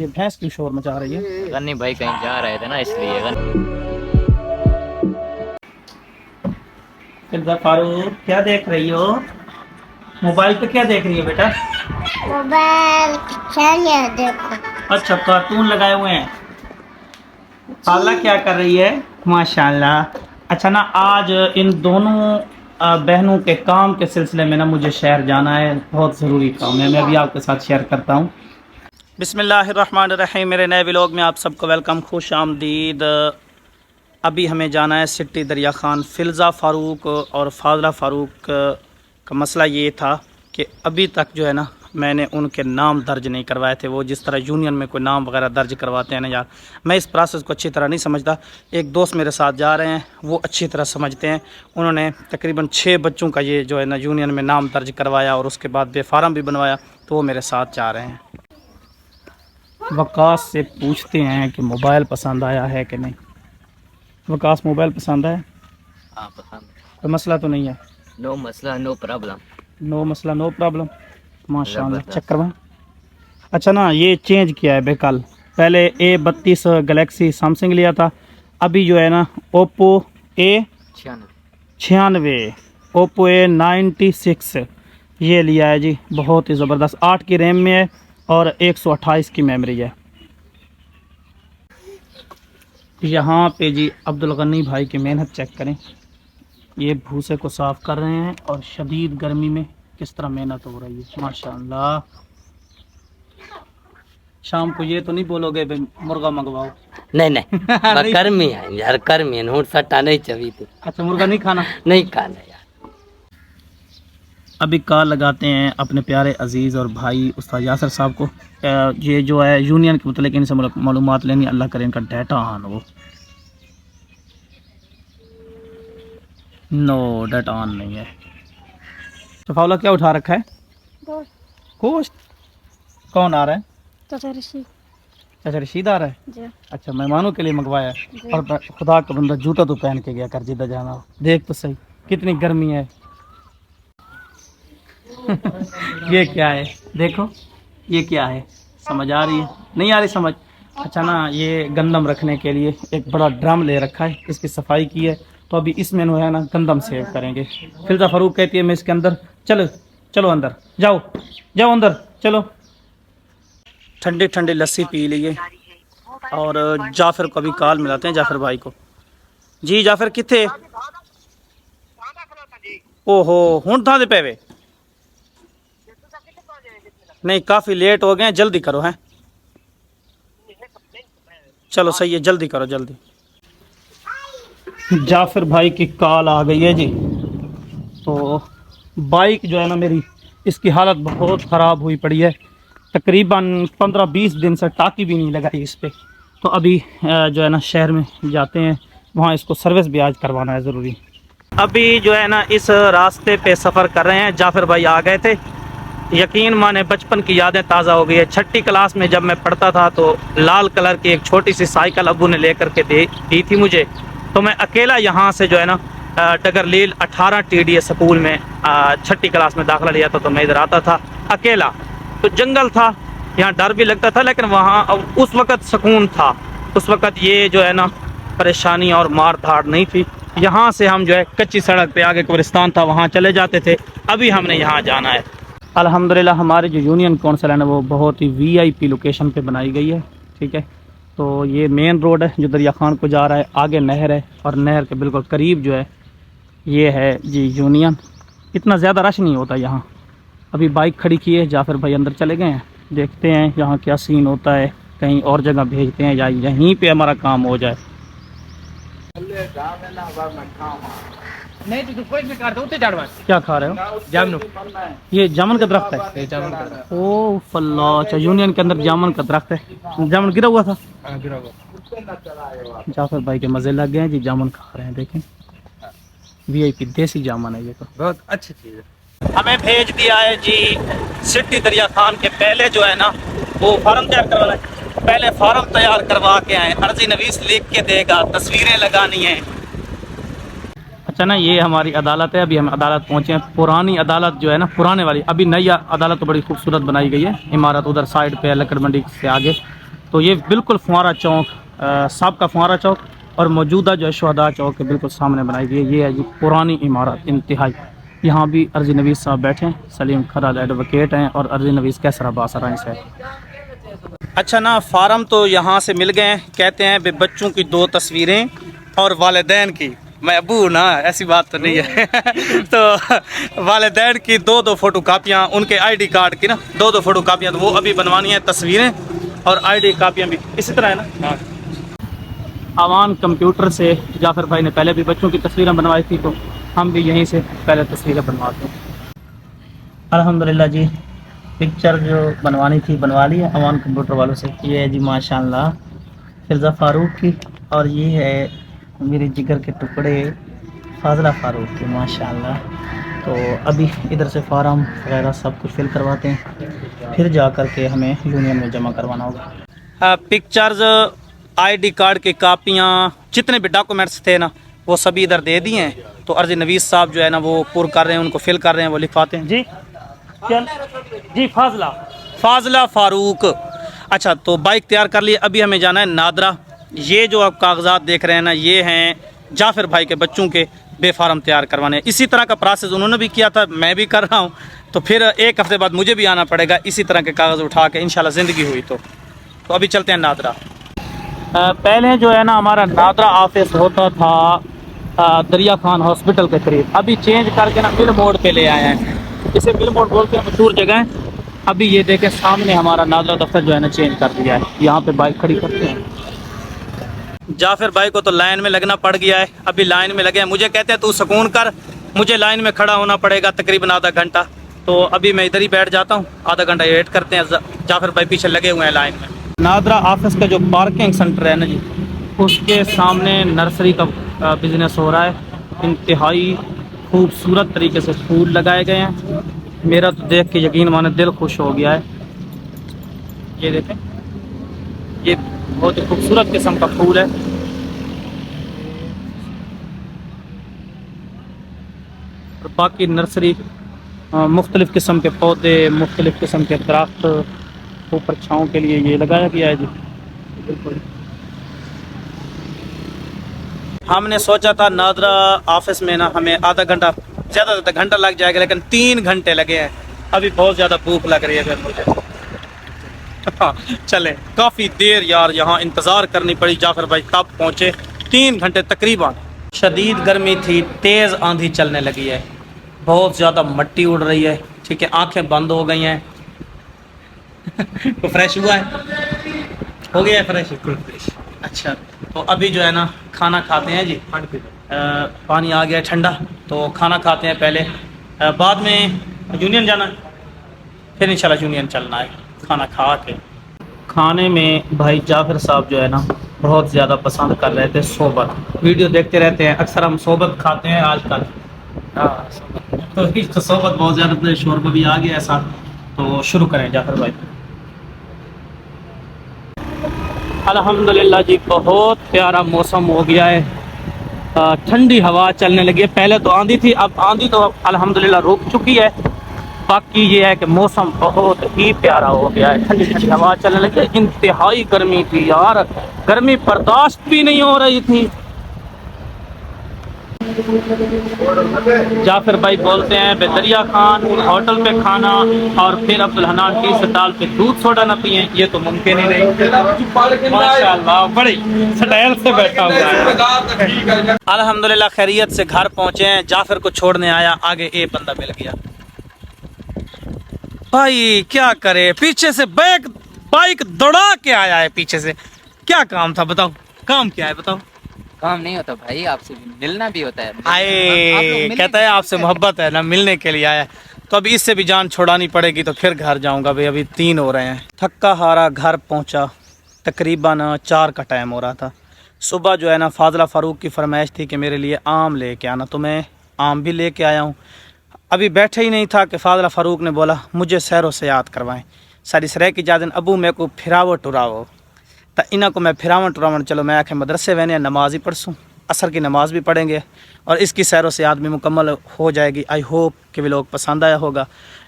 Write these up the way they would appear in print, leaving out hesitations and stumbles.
ये भैंस की शोर मचा रही है। गन्नी भाई कहीं जा रहे थे ना इसलिए। फिल्जा फारूक क्या देख रही हो? मोबाइल पे क्या देख रही हो बेटा? मोबाइल चलिए देखो। अच्छा कार्टून लगाए हुए हैं। खाला क्या कर रही है? माशाल्लाह। अच्छा ना आज इन दोनों बहनों के काम के सिलसिले में ना मुझे शहर जाना है, बहुत ज़रूरी काम है। मैं भी आपके साथ शेयर करता हूँ। बिस्मिल्लाहिर्रहमानिर्रहीम। मेरे नए व्लॉग में आप सबको वेलकम, खुश आमदीद। अभी हमें जाना है सिटी दरिया खान। फिल्ज़ा फ़ारूक और फाज़ला फ़ारूक का मसला ये था कि अभी तक जो है ना मैंने उनके नाम दर्ज नहीं करवाए थे। वो जिस तरह यूनियन में कोई नाम वगैरह दर्ज करवाते हैं ना यार, मैं इस प्रोसेस को अच्छी तरह नहीं समझता। एक दोस्त मेरे साथ जा रहे हैं, वो अच्छी तरह समझते हैं। उन्होंने तकरीबन 6 बच्चों का ये जो है ना यूनियन में नाम दर्ज करवाया और उसके बाद बेफारम भी बनवाया, तो वो मेरे साथ जा रहे हैं। वकास से पूछते हैं कि मोबाइल पसंद आया है कि नहीं। वकास मोबाइल पसंद है? हाँ पसंद। कोई मसला तो नहीं है? नो मसला नो प्रॉब्लम। नो मसला नो प्रॉब्लम। माशाल्लाह चक्कर में। अच्छा ना ये चेंज किया है बेकल। पहले A32 गलेक्सी सैमसंग लिया था, अभी जो है ना ओप्पो A96, ओप्पो A96 ये लिया है जी। बहुत ही ज़बरदस्त, 8 की रैम में है और 128 की मेमोरी है। यहाँ पे जी अब्दुल गनी भाई की मेहनत चेक करें। ये भूसे को साफ़ कर रहे हैं और शदीद गर्मी में किस तरह मेहनत हो रही है, माशाल्लाह। शाम को ये तो नहीं बोलोगे भाई मुर्गा मंगवाओ? नहीं नहीं गर्मी है यार, गर्मी है, नोट सट्टा नहीं चवी थी। अच्छा मुर्गा नहीं खाना? नहीं खाना यार। अभी कॉल लगाते हैं अपने प्यारे अजीज़ और भाई उस्ताद यासर साहब को। ये जो है यूनियन के मतलब इनसे मालूमात लेनी, अल्लाह करे इनका डाटा ऑन हो। नो डाटा ऑन नहीं है। तो फावला क्या उठा रखा है? गोश्त। कौन आ रहा है? अच्छा रशीद आ रहा है जी। अच्छा मेहमानों के लिए मंगवाया है। और खुदा का बंदा जूता तो पहन के गया कर, जिधर जाना हो। देख तो सही कितनी गर्मी है। ये क्या है देखो, ये क्या है? समझ आ रही है? नहीं आ रही समझ? अच्छा ना ये गंदम रखने के लिए एक बड़ा ड्रम ले रखा है, इसकी सफाई की है, तो अभी इसमें जो है ना गंदम सेव करेंगे। फिल्जा फारूक कहती है मैं इसके अंदर, चलो चलो अंदर जाओ, जाओ अंदर चलो। ठंडी ठंडी लस्सी पी लिए और जाफ़र को अभी कॉल मिलाते हैं, जाफ़र भाई को। जी जाफ़र किथे? ओहो हुण थां दे पेवे? नहीं काफ़ी लेट हो गए हैं, जल्दी करो हैं। चलो सही है, जल्दी करो जल्दी। जाफ़र भाई की कॉल आ गई है जी। तो बाइक जो है ना मेरी, इसकी हालत बहुत ख़राब हुई पड़ी है। तकरीबन 15-20 दिन से टाकी भी नहीं लगाई इस पर। तो अभी जो है ना शहर में जाते हैं, वहाँ इसको सर्विस भी आज करवाना है ज़रूरी। अभी जो है ना इस रास्ते पे सफ़र कर रहे हैं। जाफ़र भाई आ गए थे, यकीन माने बचपन की यादें ताज़ा हो गई है। 6ठी क्लास में जब मैं पढ़ता था तो लाल कलर की एक छोटी सी साइकिल अब्बू ने ले करके दी थी मुझे। तो मैं अकेला यहाँ से जो है ना डगरलील 18 TDA स्कूल में 6ठी क्लास में दाखिला लिया था। तो मैं इधर आता था अकेला, तो जंगल था, यहाँ डर भी लगता था, लेकिन वहाँ उस वक़्त सुकून था। उस वक़्त ये जो है ना परेशानी और मार धाड़ नहीं थी। यहाँ से हम जो है कच्ची सड़क पे, आगे कब्रिस्तान था, वहाँ चले जाते थे। अभी हमने यहाँ जाना है। अल्हम्दुलिल्लाह हमारी जो यूनियन कौंसिल है ना वो बहुत ही VIP लोकेशन पे बनाई गई है, ठीक है। तो ये मेन रोड है जो दरिया खान को जा रहा है, आगे नहर है और नहर के बिल्कुल करीब जो है ये है जी यूनियन। इतना ज़्यादा रश नहीं होता यहाँ। अभी बाइक खड़ी की है, जाफ़र भाई अंदर चले गए हैं। देखते हैं यहाँ क्या सीन होता है, कहीं और जगह भेजते हैं या यहीं पे हमारा काम हो जाए। नहीं तो कोई भी कर दो उते चढ़वा। क्या खा रहे हो? जामुन। ये जामुन का दरख्त है? ये जामुन का। ओ फल्ला, अच्छा यूनियन के अंदर जामुन का दरख्त है। जामुन गिरा हुआ था? हां गिरा हुआ। जाफ़र भाई के मज़े लग गए हैं जी, जामुन खा रहे हैं। देखें VIP देसी जामुन है ये, तो बहुत अच्छी चीज़ है। हमें भेज दिया है जी सिटी दरिया खान के। पहले जो है ना वो फार्म तैयार करवाना है, पहले फार्म तैयार करवा के आए। अर्जी नवीस लिख के देगा, तस्वीरें लगानी है। अच्छा ना, ये हमारी अदालत है। अभी हम अदालत पहुंचे हैं। पुरानी अदालत जो है ना, पुराने वाली, अभी नई अदालत तो बड़ी खूबसूरत बनाई गई है। इमारत उधर साइड पे है, लकड़ मंडी से आगे। तो ये बिल्कुल फुहारा चौक, साबका फुहारा चौक और मौजूदा जो है शहदा चौक के बिल्कुल सामने बनाई गई है। ये है जी पुरानी इमारत इंतहाई। यहाँ भी अर्जी नवीस साहब बैठे हैं, सलीम खराल एडवोकेट हैं और अर्जी नवीस कैसरा बासरा से। अच्छा ना, फार्म तो यहाँ से मिल गए हैं। कहते हैं बे बच्चों की 2 तस्वीरें और वालिदैन की। मैं अबू ना, ऐसी बात तो नहीं है। तो वालिदैन की 2-2 फ़ोटो कापियाँ, उनके आईडी कार्ड की ना 2-2 फ़ोटो कापियाँ, तो वो अभी बनवानी है। तस्वीरें और आईडी कापियाँ भी इसी तरह है ना। अवान कंप्यूटर से जाफ़र भाई ने पहले भी बच्चों की तस्वीरें बनवाई थी, तो हम भी यहीं से पहले तस्वीरें बनवाते हैं। अल्हम्दुलिल्लाह जी, पिक्चर जो बनवानी थी बनवा ली है अवान कंप्यूटर वालों से। ये है जी माशाल्लाह फिज़ा फ़ारूक की, और ये है मेरे जिगर के टुकड़े फाज़ला फ़ारूक के माशाल्लाह। तो अभी इधर से फार्म वगैरह सब कुछ फिल करवाते हैं, फिर जा कर के हमें यूनियन में जमा करवाना होगा। पिक्चर्स, आईडी कार्ड की कापियाँ, जितने भी डॉक्यूमेंट्स थे ना वो सभी इधर दे दिए हैं। तो अर्जी नवीस साहब जो है ना वो पूर कर रहे हैं, उनको फिल कर रहे हैं, वो लिखवाते हैं। जी चल जी, फाज़ला फ़ारूक। अच्छा, तो बाइक तैयार कर लिए। अभी हमें जाना है नादरा। ये जो आप कागजात देख रहे हैं ना, ये हैं जाफ़र भाई के बच्चों के बेफार्म तैयार करवाने। इसी तरह का प्रोसेस उन्होंने भी किया था, मैं भी कर रहा हूँ। तो फिर 1 हफ़्ते बाद मुझे भी आना पड़ेगा इसी तरह के कागज़ उठा के, इंशाल्लाह ज़िंदगी हुई तो अभी चलते हैं नादरा। पहले जो है ना हमारा नादरा ऑफिस होता था दरिया खान हॉस्पिटल के करीब। अभी चेंज करके ना मिल मोड़ पे ले आए हैं। इसे मिल मोड़ बोलते हैं, मशहूर जगह है। अभी ये देखें सामने हमारा नादरा दफ्तर जो है ना चेंज कर दिया है। यहाँ पे बाइक खड़ी करते हैं। जाफ़र भाई को तो लाइन में लगना पड़ गया है। अभी लाइन में लगे हैं। मुझे कहते हैं तू सुकून कर, मुझे लाइन में खड़ा होना पड़ेगा तकरीबन आधा घंटा। तो अभी मैं इधर ही बैठ जाता हूँ, आधा घंटा वेट करते हैं। जाफ़र भाई पीछे लगे हुए हैं लाइन में। नादरा ऑफिस का जो पार्किंग सेंटर है ना जी, उसके सामने नर्सरी का बिज़नेस हो रहा है। इंतहाई खूबसूरत तरीके से फूल लगाए गए हैं। मेरा तो देख के यकीन माने दिल खुश हो गया है। ये देखें, ये बहुत ही खूबसूरत किस्म का फूल है। और बाकी नर्सरी, मुख्तलिफ़ किस्म के पौधे, मुख्तलिफ़ किस्म के दरख्त, ऊपर छाँव के लिए ये लगाया गया है जी। बिल्कुल हमने सोचा था नादरा ऑफिस में ना हमें आधा घंटा, ज़्यादा से ज़्यादा घंटा लग जाएगा, लेकिन 3 घंटे लगे हैं। अभी बहुत ज़्यादा भूख लग रही है फिर मुझे। हाँ चले, काफ़ी देर यार यहाँ इंतज़ार करनी पड़ी। जाफ़र भाई तब पहुँचे, 3 घंटे तकरीबन। शदीद गर्मी थी, तेज़ आंधी चलने लगी है, बहुत ज़्यादा मट्टी उड़ रही है। ठीक है, आंखें बंद हो गई हैं। तो फ्रेश हुआ है, हो गया है फ्रेश, बिल्कुल फ्रेश। अच्छा, तो अभी जो है ना खाना खाते हैं जी। पानी आ गया ठंडा, तो खाना खाते हैं पहले, बाद में यूनियन जाना है, फिर इंशाल्लाह यूनियन चलना है। खाना खा के, खाने में भाई जाफ़र साहब जो है ना बहुत ज़्यादा पसंद कर रहे थे सोबत। वीडियो देखते रहते हैं, अक्सर हम सोबत खाते हैं आजकल। तो सोबत बहुत ज़्यादा, शोरबा भी आ गया ऐसा। तो शुरू करें जाफ़र भाई। अल्हम्दुलिल्लाह जी, बहुत प्यारा मौसम हो गया है। ठंडी हवा चलने लगी है। पहले तो आंधी थी, अब आंधी तो अल्हम्दुलिल्लाह रुक चुकी है। बाकी ये है कि मौसम बहुत ही प्यारा हो गया है, ठंडी ठंडी हवा चलने लगी है। इंतहाई गर्मी थी यार, गर्मी बर्दाश्त भी नहीं हो रही थी। जाफ़र भाई बोलते हैं दरिया खान होटल पे खाना और फिर अब्दुल हन्नान टी स्टॉल पे दूध सोडा न पिए, ये तो मुमकिन ही नहीं। माशाल्लाह बड़ी स्टाइल से बैठा हुआ है। अल्हम्दुलिल्लाह खैरियत से घर पहुंचे हैं। जाफ़र को छोड़ने आया, आगे एक बंदा मिल गया। भाई क्या करे, पीछे से बाइक दौड़ा के आया है पीछे से। क्या काम था बताओ, काम क्या है बताओ? काम नहीं होता भाई, आपसे मिलना भी होता है। आए कहता है आपसे मोहब्बत है ना, मिलने के लिए आया। तो अभी इससे भी जान छोड़ानी पड़ेगी, तो फिर घर जाऊंगा भाई। अभी 3 हो रहे हैं। थक्का हारा घर पहुंचा, तकरीबन 4 का टाइम हो रहा था। सुबह जो है ना फाज़ला फ़ारूक की फरमाइश थी कि मेरे लिए आम लेके आना, तो मैं आम भी लेके आया हूँ। अभी बैठे ही नहीं था कि फाज़ला फ़ारूक ने बोला मुझे सैरो से याद करवाएं। सारी सरे की जादन अबू मेरे को फिरावो टुरावो, तो इन्हों को मैं फिरावन टुरावन, चलो मैं आखे मदरसे वहने नमाज ही पढ़सूँ, असर की नमाज़ भी पढ़ेंगे और इसकी सैरों से आदमी मुकम्मल हो जाएगी। आई होप कि व्लॉग पसंद आया होगा।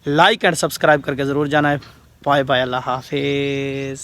लाइक एंड सब्सक्राइब करके ज़रूर जाना है। बाय बाय, अल्लाह हाफिज़।